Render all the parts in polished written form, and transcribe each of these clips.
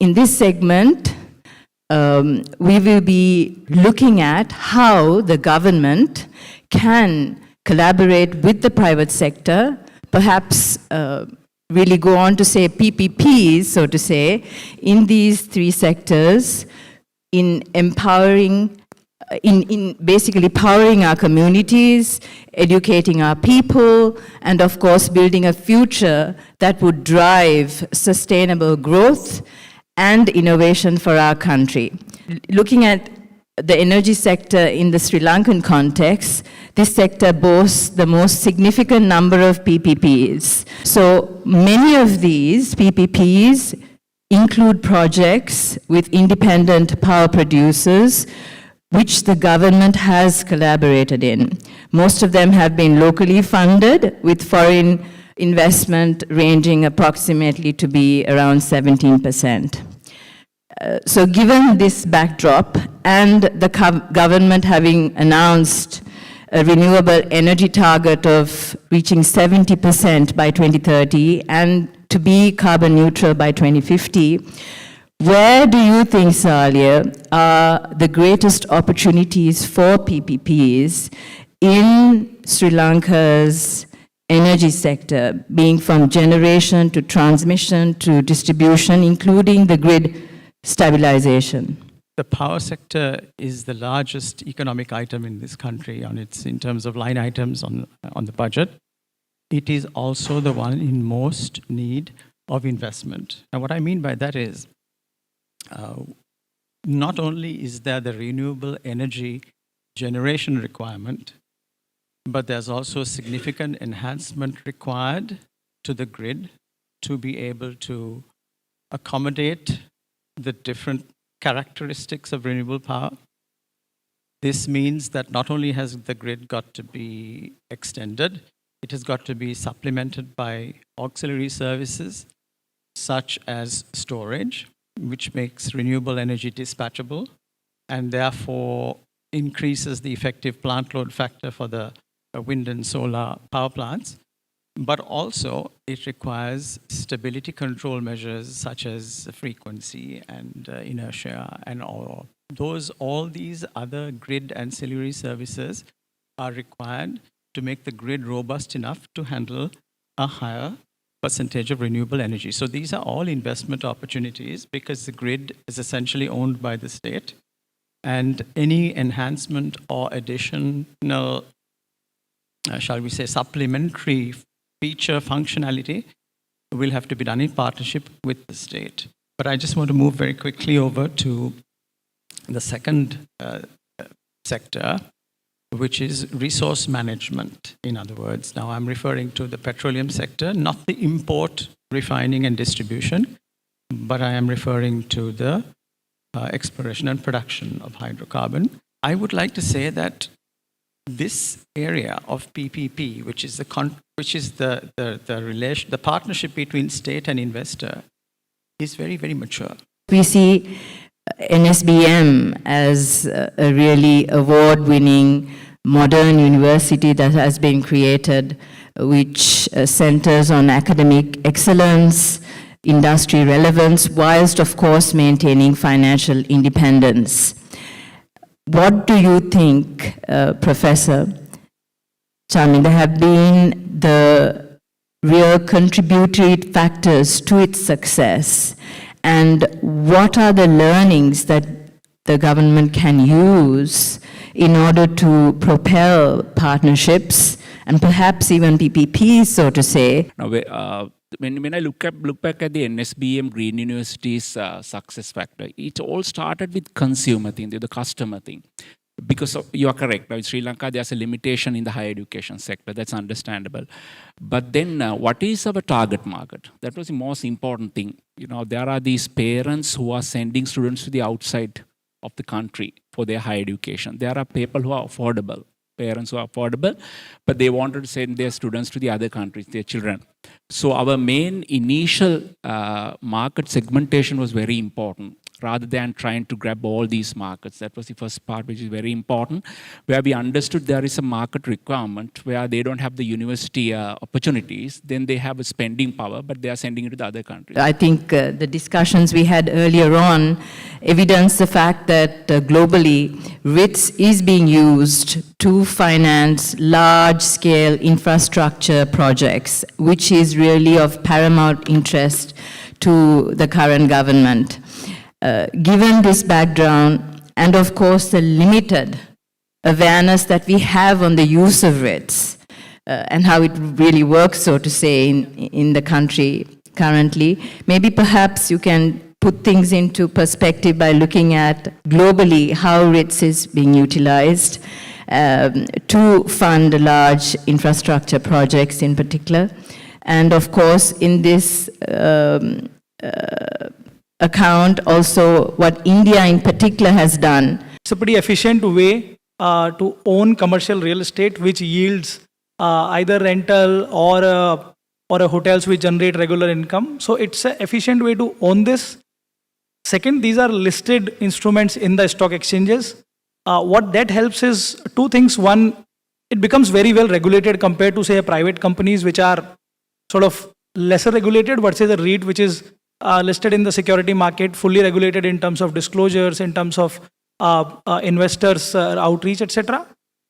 In this segment, we will be looking at how the government can collaborate with the private sector, perhaps really go on to say PPPs, so to say, in these three sectors, in empowering, in basically powering our communities, educating our people, and of course building a future that would drive sustainable growth and innovation for our country. Looking at the energy sector in the Sri Lankan context, this sector boasts the most significant number of PPPs. So many of these PPPs include projects with independent power producers, which the government has collaborated in. Most of them have been locally funded, with foreign investment ranging approximately to be around 17%. So given this backdrop and the government having announced a renewable energy target of reaching 70% by 2030 and to be carbon neutral by 2050, where do you think, Salia, are the greatest opportunities for PPPs in Sri Lanka's energy sector, being from generation to transmission to distribution, including the grid stabilization? The power sector is the largest economic item in this country in terms of line items on the budget. It is also the one in most need of investment. Now, what I mean by that is, not only is there the renewable energy generation requirement, but there's also significant enhancement required to the grid to be able to accommodate the different characteristics of renewable power. This means that not only has the grid got to be extended, it has got to be supplemented by auxiliary services such as storage, which makes renewable energy dispatchable and therefore increases the effective plant load factor for the wind and solar power plants. But also it requires stability control measures such as frequency and inertia and all these other grid ancillary services are required to make the grid robust enough to handle a higher percentage of renewable energy. So these are all investment opportunities because the grid is essentially owned by the state, and any enhancement or additional, shall we say, supplementary feature functionality will have to be done in partnership with the state. But I just want to move very quickly over to the second sector, which is resource management, in other words. Now, I'm referring to the petroleum sector, not the import, refining, and distribution, but I am referring to the exploration and production of hydrocarbon. I would like to say that this area of PPP, which is the partnership between state and investor, is very, very mature. We see NSBM as a really award-winning modern university that has been created, which centers on academic excellence, industry relevance, whilst of course maintaining financial independence. What do you think, Professor Chaminda, have been the real contributory factors to its success? And what are the learnings that the government can use in order to propel partnerships and perhaps even PPPs, so to say? Now, when I look back at the NSBM Green University's success factor, it all started with consumer thing, the customer thing. Because you are correct, in Sri Lanka there's a limitation in the higher education sector, that's understandable. But then what is our target market? That was the most important thing. You know, there are these parents who are sending students to the outside of the country for their higher education. There are people who are affordable, parents who are affordable, but they wanted to send their students to the other countries, their children. So our main initial market segmentation was very important. rather than trying to grab all these markets. That was the first part, which is very important, where we understood there is a market requirement where they don't have the university opportunities, then they have a spending power, but they are sending it to the other countries. I think the discussions we had earlier on evidence the fact that globally, RITS is being used to finance large-scale infrastructure projects, which is really of paramount interest to the current government. Given this background, and of course the limited awareness that we have on the use of RITS, and how it really works, so to say, in the country currently, maybe perhaps you can put things into perspective by looking at globally how RITS is being utilized to fund large infrastructure projects in particular. And of course, in this account, also what India in particular has done. It's a pretty efficient way to own commercial real estate, which yields either rental or a hotels which generate regular income. So it's an efficient way to own this. Second, these are listed instruments in the stock exchanges. What that helps is two things. One, it becomes very well regulated compared to, say, private companies which are sort of lesser regulated versus a REIT which is listed in the security market, fully regulated in terms of disclosures, in terms of investors outreach, etc.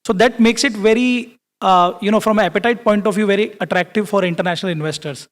So that makes it very, from an appetite point of view, very attractive for international investors.